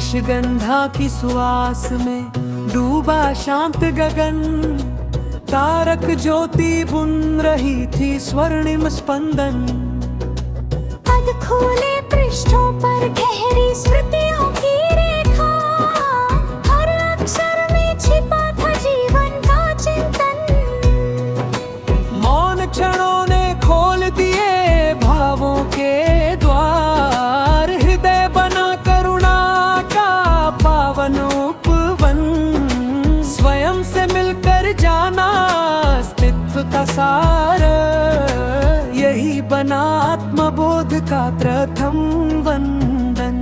निशिगंधा की सुवास में डूबा शांत गगन, तारक ज्योति बुन रही थी स्वर्णिम स्पंदन। पद खोले पृष्ठों पर गहरी स्मृतियों की रेखा, हर अक्षर में छिपा था जीवन का चिंतन। मौन क्षणों ने खोल दिए भावों के द्वार, हृदय बना करुणा का पावन उपवन। स्वयं से मिलकर जाना अस्तित्व का सार, यही बना आत्मबोध का प्रथम वंदन।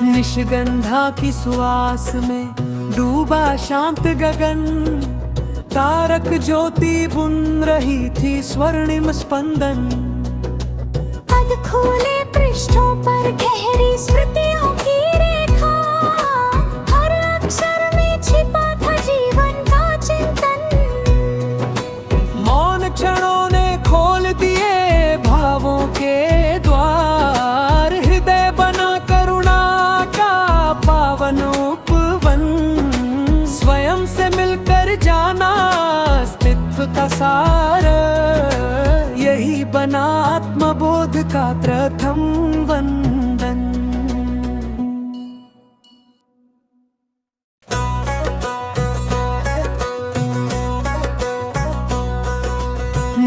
निशिगंधा की सुवास में डूबा शांत गगन, तारक ज्योति बुन रही थी स्वर्णिम स्पंदन। पद खोले पृष्ठों पर गहरी स्मृतियों की रेखा, हर अक्षर में छिपा था जीवन का चिंतन। मौन क्षणों ने खोल दिए भावों के द्वार, हृदय बना करुणा का पावन उपवन। स्वयं से मिलकर जाना अस्तित्व का सार, यही बना आत्मबोध का प्रथम वंदन।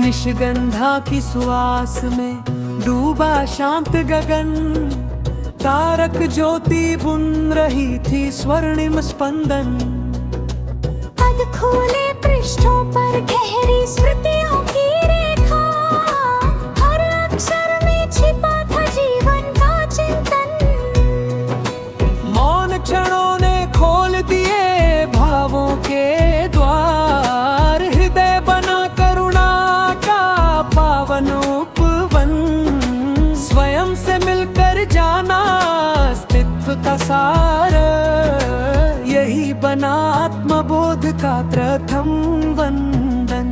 निशिगंधा की सुवास में डूबा शांत गगन, तारक ज्योति बुन रही थी स्वर्णिम स्पंदन। पद खोले पृष्ठों पर गहरी स्मृतियों की रेखा, हर अक्षर में छिपा था जीवन का चिंतन। मौन क्षणों ने खोल दिए भावों के द्वार, हृदय बना करुणा का पावन उपवन। स्वयं से मिलकर जाना अस्तित्व का सार, यही बना आत्मबोध का प्रथम वंदन।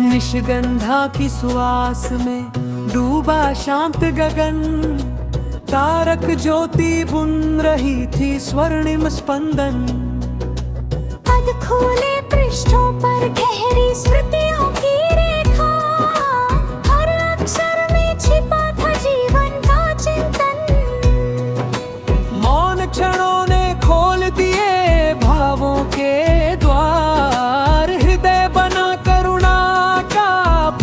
निशिगंधा की सुवास में डूबा शांत गगन, तारक ज्योति बुन रही थी स्वर्णिम स्पंदन। पद खोले पृष्ठों पर गहरी स्मृतियों की रेखा, हर अक्षर में छिपा था जीवन का चिंतन। मौन क्षणों ने खोल दिए भावों के द्वार, हृदय बना करुणा का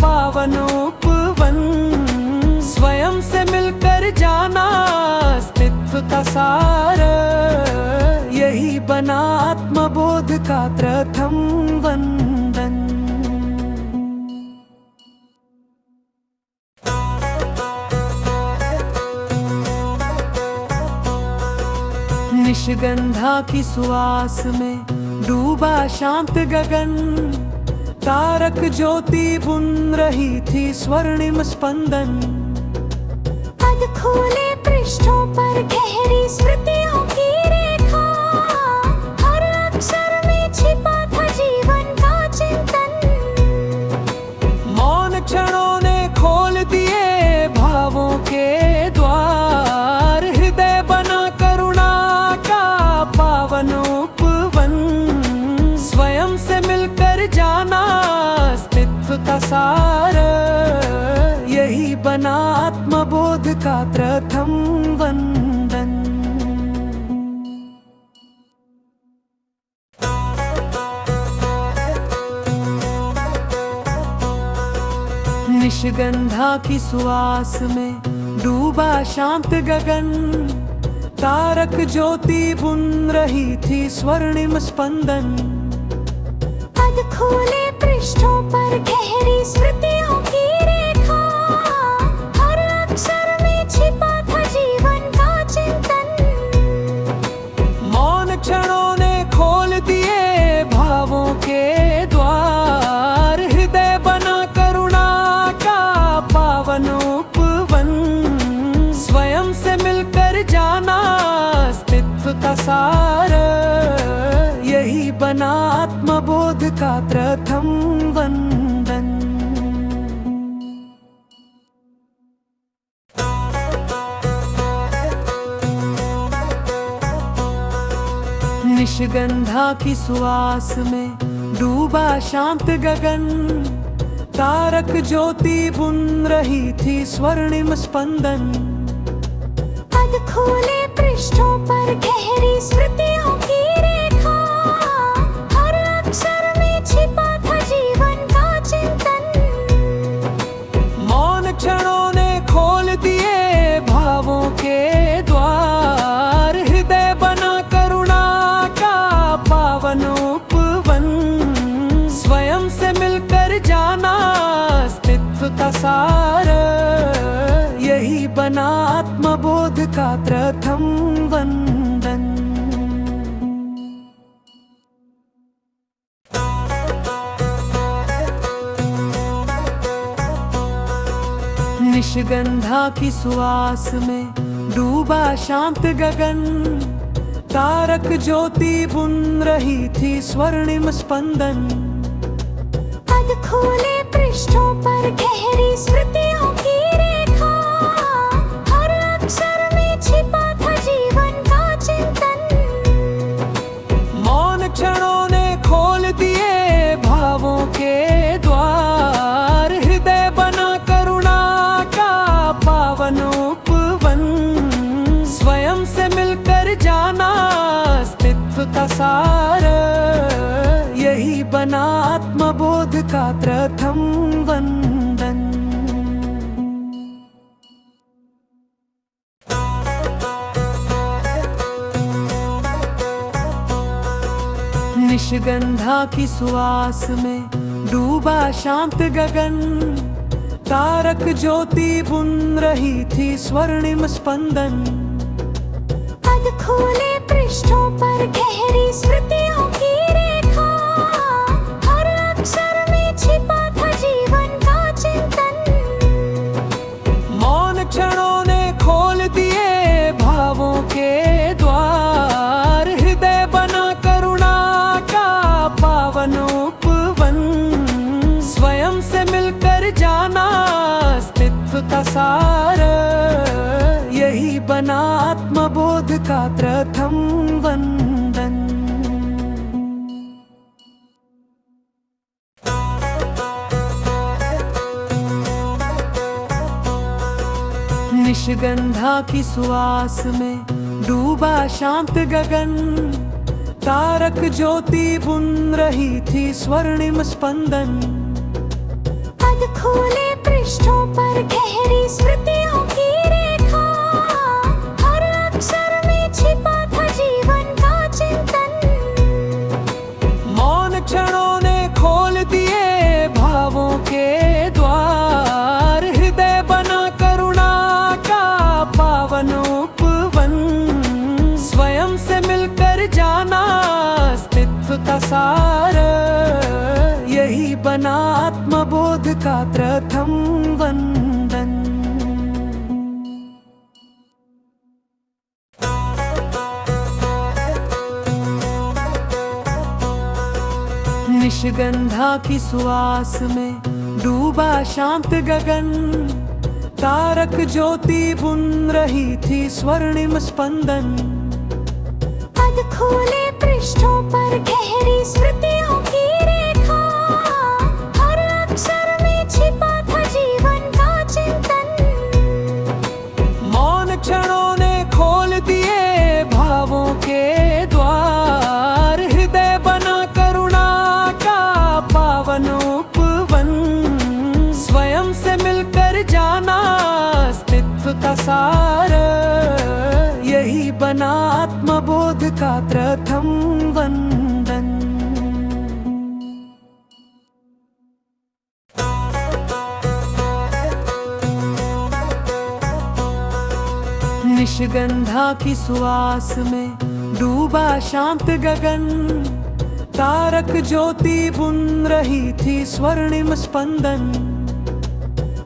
पावन उपवन। स्वयं से मिलकर जाना अस्तित्व का सार, यही बना आत्मबोध का प्रथम वंदन। निशिगंधा की सुवास में डूबा शांत गगन, तारक ज्योति बुन रही थी स्वर्णिम स्पंदन। पद खोले पृष्ठों पर गहरी स्मृतियों की रेखा, हर अक्षर में छिपा था जीवन का चिंतन। मौन क्षणों ने खोल दिए भावों के द्वार, हृदय बना करुणा का पावन उपवन। स्वयं से मिलकर जाना अस्तित्व का सार, यही बना आत्मबोध का प्रथम वंदन। निशिगंधा की सुवास में डूबा शांत गगन, तारक ज्योति बुन रही थी स्वर्णिम स्पंदन। पद खोले पृष्ठों पर गहरी स्मृतियों की रेखा, हर अक्षर में छिपा था जीवन का चिंतन। मौन क्षणों ने खोल दिए भावों के द्वार, हृदय बना करुणा का पावन उपवन। स्वयं से सार, यही बना आत्मबोध का प्रथम वंदन। निशिगंधा की सुवास में डूबा शांत गगन, तारक ज्योति बुन रही थी स्वर्णिम स्पंदन। पद खोले पृष्ठों पर गहरी स्मृतियों की रेखा, हर अक्षर में छिपा था जीवन का चिंतन। मौन क्षणों ने खोल दिए भावों के द्वार, हृदय बना करुणा का पावन उपवन। स्वयं से मिलकर जाना अस्तित्व का सार, यही बना आत्मबोध का प्रथम वंदन। निशिगंधा की सुवास में डूबा शांत गगन, तारक ज्योति बुन रही थी स्वर्णिम स्पंदन। पद खोले पृष्ठों पर गहरी स्मृतियों की रेखा, हर अक्षर में छिपा था जीवन का चिंतन। मौन क्षणों ने खोल दिए भावों के द्वार, हृदय बना करुणा का पावन उपवन। स्वयं से मिलकर जाना अस्तित्व का सार, यही बना आत्मबोध का प्रथम वंदन। निशिगंधा की सुवास में डूबा शांत गगन, तारक ज्योति बुन रही थी स्वर्णिम स्पंदन। पद खोले पृष्ठों पर गहरी स्मृतियों की रेखा, हर अक्षर में छिपा था जीवन का चिंतन। मौन क्षणों ने खोल दिए भावों के द्वार, हृदय बना करुणा का पावन उपवन। स्वयं से मिलकर जाना अस्तित्व का सार, यही बना आत्मबोध का प्रथम वंदन। निशिगंधा की सुवास में डूबा शांत गगन, तारक ज्योति बुन रही थी स्वर्णिम स्पंदन। पद खोले पृष्ठों पर गहरी स्मृतियों की रेखा, हर अक्षर में छिपा था जीवन का चिंतन। मौन क्षणों ने खोल दिए भावों के द्वार, हृदय बना करुणा का पावन उपवन। स्वयं से मिलकर जाना अस्तित्व का सार, यही बना आत्मबोध का प्रथम वंदन। निशिगंधा की सुवास में डूबा शांत गगन, तारक ज्योति बुन रही थी स्वर्णिम स्पंदन। पद खोले पृष्ठों पर गहरी स्मृतियों की रेखा, हर अक्षर में छिपा था जीवन का चिंतन। मौन क्षणों ने खोल दिए भावों के द्वार, हृदय बना करुणा का पावन उपवन। स्वयं से मिलकर जाना अस्तित्व का सार, यही बना आत्मबोध का प्रथम वंदन। निशिगंधा की सुवास में डूबा शांत गगन, तारक ज्योति बुन रही थी स्वर्णिम स्पंदन।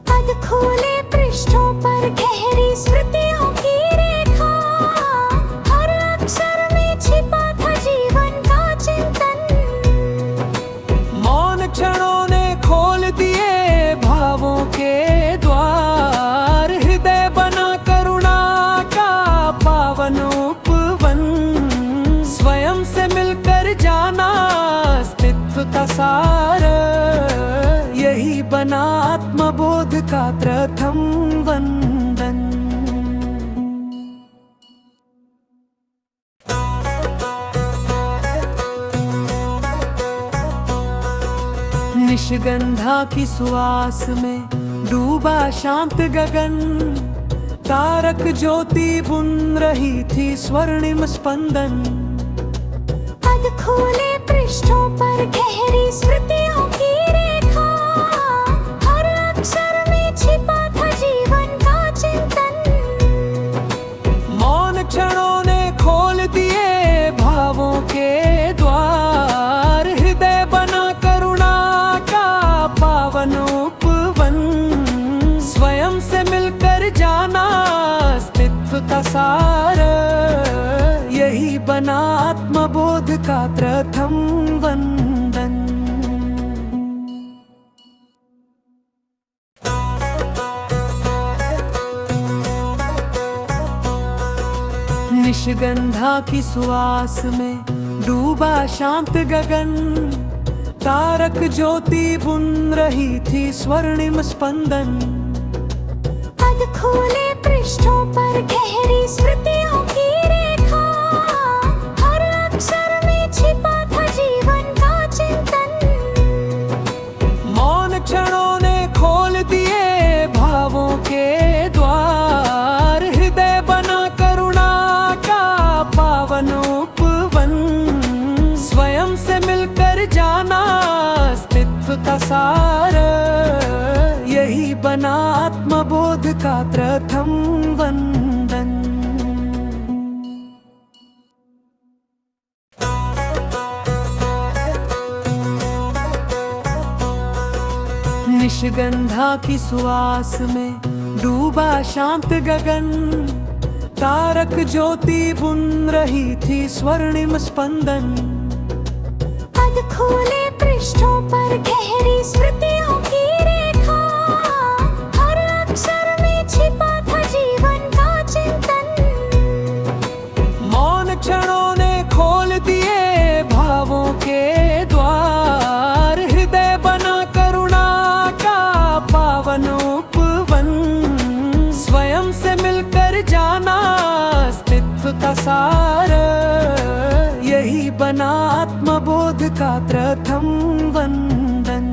पद खोले पृष्ठों पर गहरी स्मृतियों की रेखा, हर अक्षर में बना आत्मबोध का प्रथम वंदन। निशिगंधा की सुवास में डूबा शांत गगन, तारक ज्योति बुन रही थी स्वर्णिम स्पंदन। पद खोले पृष्ठों पर गहरी स्मृतियों की रेखा, हर अक्षर में छिपा था जीवन का चिंतन। मौन क्षणों ने खोल दिए भावों के द्वार, हृदय बना करुणा का पावन उपवन। स्वयं से मिलकर जाना अस्तित्व का सार, यही बना आत्मबोध का प्रथम वंदन। निशिगंधा की सुवास में डूबा शांत गगन, तारक ज्योति बुन रही थी स्वर्णिम स्पंदन। पद खोले पृष्ठों पर गहरी स्मृतियों की रेखा, हर अक्षर में छिपा था जीवन का चिंतन। मौन क्षणों ने खोल दिए भावों के द्वार, हृदय बना करुणा का पावन उपवन। स्वयं से मिलकर जाना अस्तित्व का सार, यही बना आत्मबोध का प्रथम वंदन। निशिगंधा की सुवास में डूबा शांत गगन, तारक ज्योति बुन रही थी स्वर्णिम स्पंदन। पद खोले पृष्ठों पर गहरी स्मृतियों की रेखा, हर अक्षर में छिपा था जीवन का चिंतन। मौन क्षणों ने खोल दिए भावों के द्वार, हृदय बना करुणा का पावन उपवन। स्वयं से मिलकर जाना अस्तित्व का सार, यही बना आत्मबोध का प्रथम वंदन।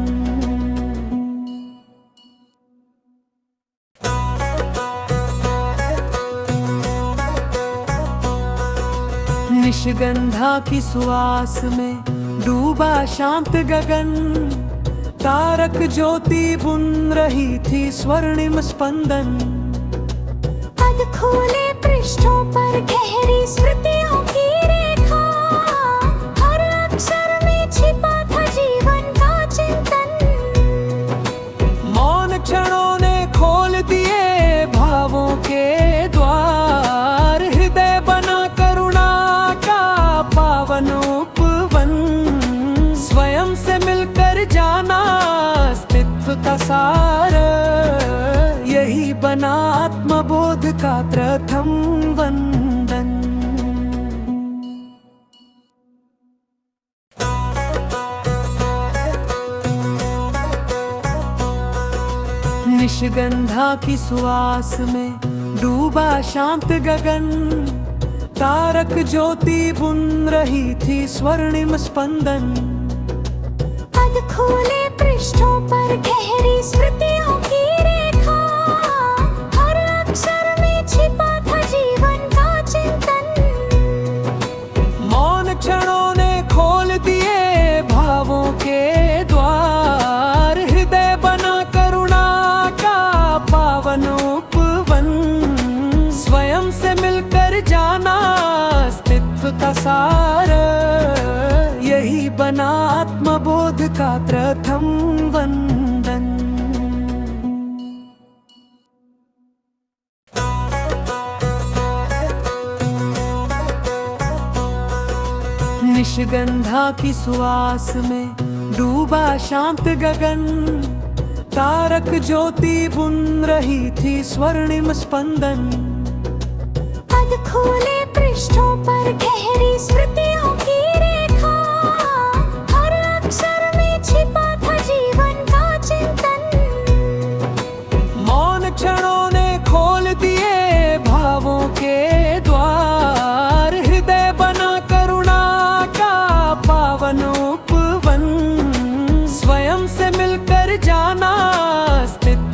निशिगंधा की सुवास में डूबा शांत गगन, तारक ज्योति बुन रही थी स्वर्णिम स्पंदन। पद खोले पृष्ठों पर गहरी स्मृतियों की रेखा, हर अक्षर में छिपा था जीवन का चिंतन। मौन क्षणों ने खोल दिए भावों के द्वार, हृदय बना करुणा का पावन उपवन। स्वयं से मिलकर जाना अस्तित्व का सार, यही बना आत्मबोध का प्रथम वंदन। निशिगंधा की सुवास में डूबा शांत गगन, तारक ज्योति बुन रही थी स्वर्णिम स्पंदन। पद खोले पृष्ठों पर गहरी स्मृतियों की रेखा, हर अक्षर में छिपा था जीवन का चिंतन। मौन क्षणों ने खोल दिए भावों के द्वार, हृदय बना करुणा का पावन उपवन। स्वयं से मिलकर जाना अस्तित्व का सार, यही बना आत्मबोध का प्रथम वंदन। निशिगंधा की सुवास में डूबा शांत गगन, तारक ज्योति बुन रही थी स्वर्णिम स्पंदन। पद खोले पृष्ठों पर गहरी स्मृतियों की रेखा, हर अक्षर में छिपा था जीवन का चिंतन।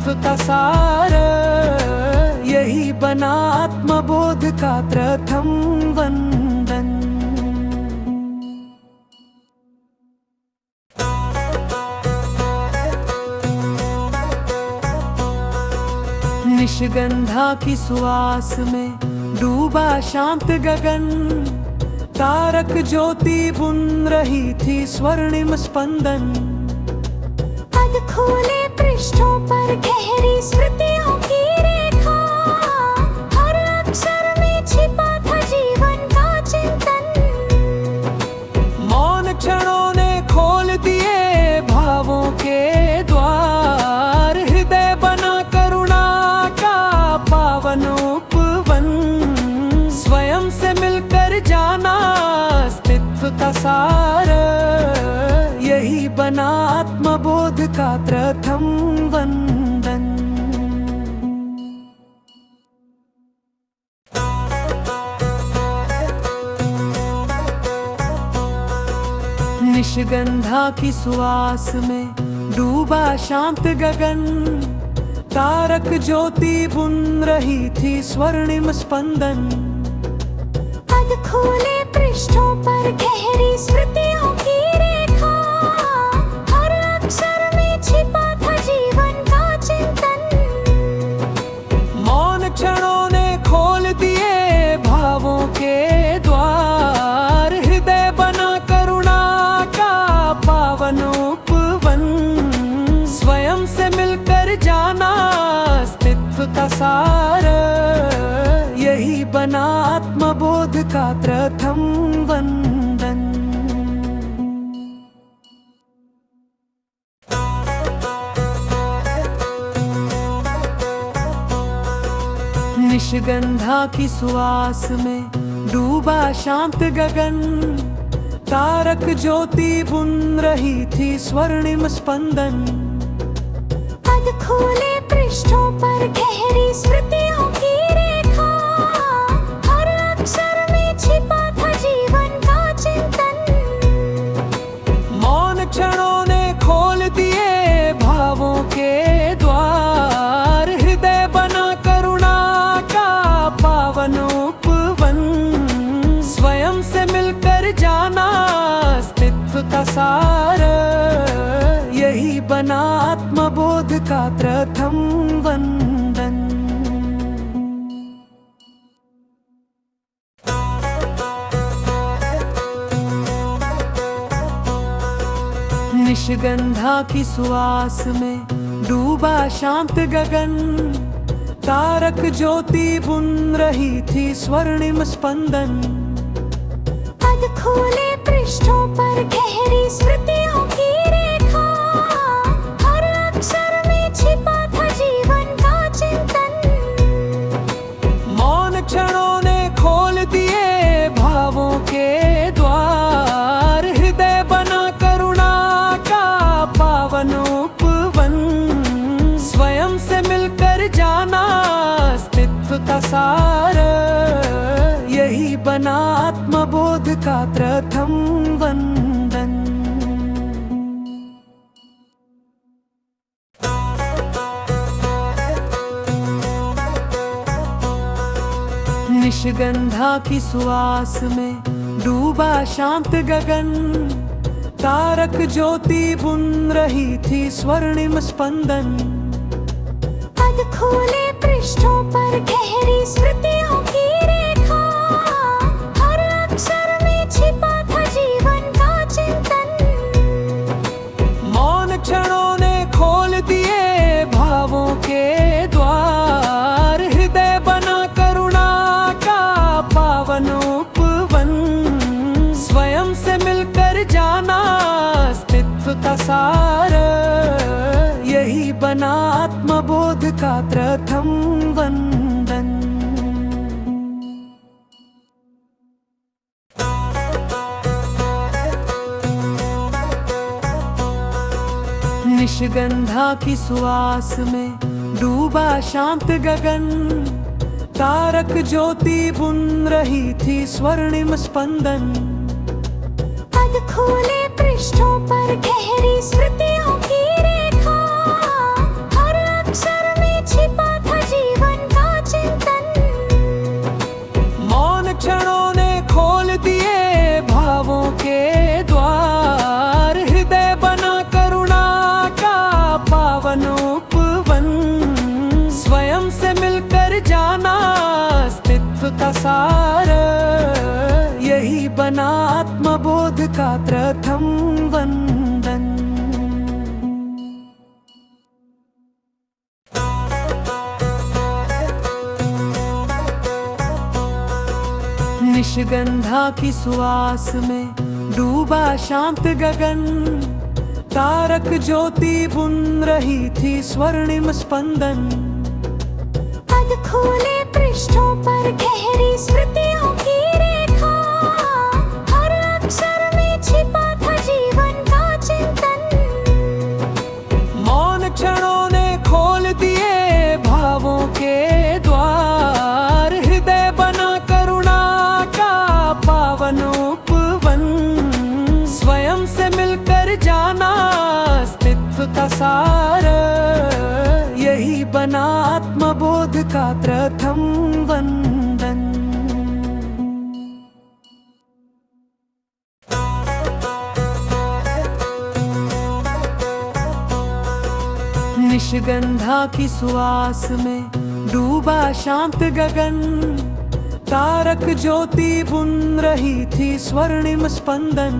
अस्तित्व का सार, यही बना आत्मबोध का प्रथम वंदन। निशिगंधा की सुवास में डूबा शांत गगन, तारक ज्योति बुन रही थी स्वर्णिम स्पंदन। पद खोले पृष्ठों पर गहरी स्मृतियों की रेखा, हर अक्षर में छिपा था जीवन का चिंतन। मौन क्षणों ने खोल दिए भावों के द्वार, हृदय बना करुणा का पावन उपवन। स्वयं से मिलकर जाना अस्तित्व का सार, यही बना आत्मबोध का प्रथम वंदन। निशिगंधा की सुवास में डूबा शांत गगन, तारक ज्योति बुन रही थी स्वर्णिम स्पंदन। पद खोले पृष्ठों पर गहरी स्मृतियों की रेखा, हर अक्षर में छिपा था जीवन का चिंतन। मौन क्षणों ने खोल दिए भावों के द्वार, हृदय बना करुणा का पावन उपवन। स्वयं से मिलकर जाना अस्तित्व का सार, यही बना आत्मबोध का प्रथम वंदन। निशिगंधा की सुवास में डूबा शांत गगन, तारक ज्योति बुन रही थी स्वर्णिम स्पंदन। पद खोले पृष्ठों पर गहरी स्मृतियों की रेखा, हर अक्षर में छिपा था जीवन का चिंतन। मौन क्षणों ने खोल दिए भावों के द्वार, हृदय बना करुणा का पावन उपवन। स्वयं से मिलकर जाना अस्तित्व का सार, यही बना आत्मबोध का प्रथम वंदन। निशिगंधा की सुवास में डूबा शांत गगन, तारक ज्योति बुन रही थी स्वर्णिम स्पंदन। पद खोले पृष्ठों पर गहरी स्मृतियों की रेखा, हर अक्षर में छिपा था जीवन का चिंतन। मौन क्षणों ने खोल दिए भावों के द्वार, हृदय बना करुणा का पावन उपवन। स्वयं से मिलकर जाना अस्तित्व का सार, यही बना आत्मबोध का प्रथम वंदन। निशिगंधा की सुवास में डूबा शांत गगन, तारक ज्योति बुन रही थी स्वर्णिम स्पंदन। पद खोले पृष्ठों पर गहरी स्मृतियों की रेखा, हर अक्षर में छिपा था जीवन का चिंतन। मौन क्षणों ने खोल दिए भावों के द्वार, हृदय बना करुणा का पावन उपवन। स्वयं से मिलकर जाना अस्तित्व का सार, यही बना आत्मबोध का प्रथम वंदन। निशिगंधा की सुवास में डूबा शांत गगन, तारक ज्योति बुन रही थी स्वर्णिम स्पंदन। पद खोले पृष्ठों पर गहरी स्मृतियों की रेखा, हर अक्षर मिलकर जाना अस्तित्व का सार, यही बना आत्मबोध का प्रथम वंदन। निशिगंधा की सुवास में डूबा शांत गगन, तारक ज्योति बुन रही थी स्वर्णिम स्पंदन। पद खोले पृष्ठों पर गहरी स्मृतियों की रेखा, हर अक्षर में छिपा था जीवन का चिंतन। मौन क्षणों ने खोल दिए भावों के द्वार, हृदय बना करुणा का पावन उपवन। स्वयं से मिलकर जाना अस्तित्व का सार, यही बना आत्मबोध का प्रथम वंदन। निशिगंधा की सुवास में डूबा शांत गगन, तारक ज्योति बुन रही थी स्वर्णिम स्पंदन।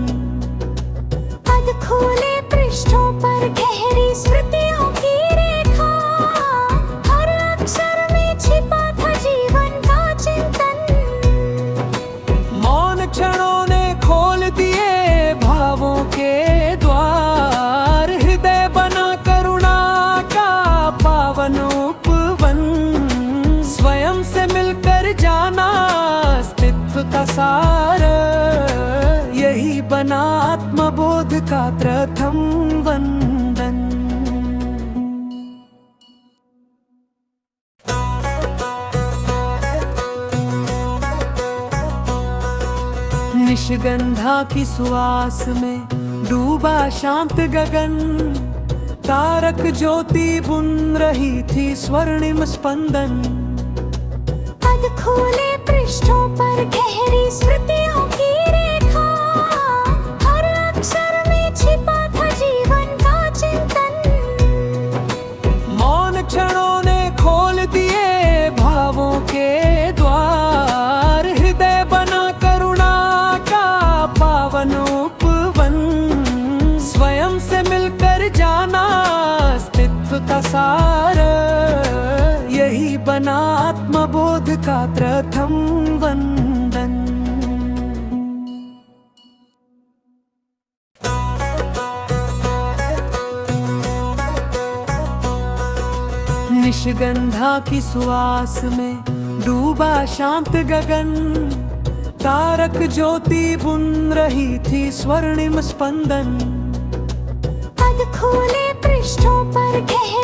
पद खोले पृष्ठों पर गहरी स्मृतियों की रेखा, हर अक्षर में छिपा था जीवन का चिंतन। मौन क्षणों ने खोल दिए भावों के द्वार, हृदय बना करुणा का पावन उपवन। स्वयं से मिलकर जाना अस्तित्व का सार, यही बना आत्मबोध का प्रथम वंदन। निशिगंधा की सुवास में डूबा शांत गगन, तारक ज्योति बुन रही थी स्वर्णिम स्पंदन। पद खोले पृष्ठों पर गहरी स्मृतियों की रेखा, हर अक्षर में छिपा था जीवन का चिंतन। मौन क्षणों ने खोल दिए भावों के द्वार, हृदय बना करुणा का पावन उपवन। स्वयं से मिलकर जाना अस्तित्व का सार, यही बना आत्मबोध का प्रथम वंदन। निशिगंधा की सुवास में डूबा शांत गगन, तारक ज्योति बुन रही थी स्वर्णिम स्पंदन। पद खोले पृष्ठों पर गहरी